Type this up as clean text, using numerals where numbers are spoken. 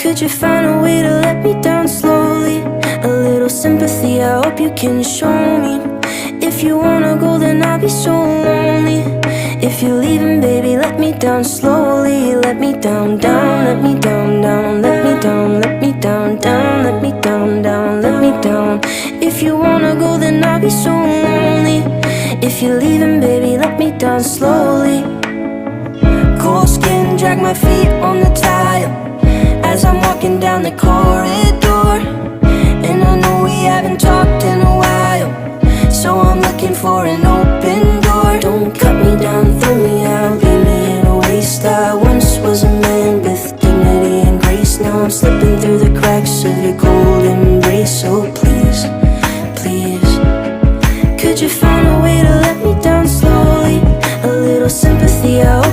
Could you find a way to let me down slowly? A little sympathy, I hope you can show me. If you wanna go, then I'll be so lonely. If you're leaving, baby, let me down slowly. Let me down, down, let me down, down. Let me down, let me down, down. Let me down, down, let me down. If you wanna go, then I'll be so lonely. If you're leaving, baby, let me down slowly. Cold skin, drag my feet on the tile as I'm walking down the corridor. And I know we haven't talked in a while, so I'm looking for an open door. Don't cut me down, throw me out, leave me in a waste. I once was a man with dignity and grace. Now I'm slipping through the cracks of your cold embrace. So please, please, could you find a way to let me down slowly? A little sympathy, I hope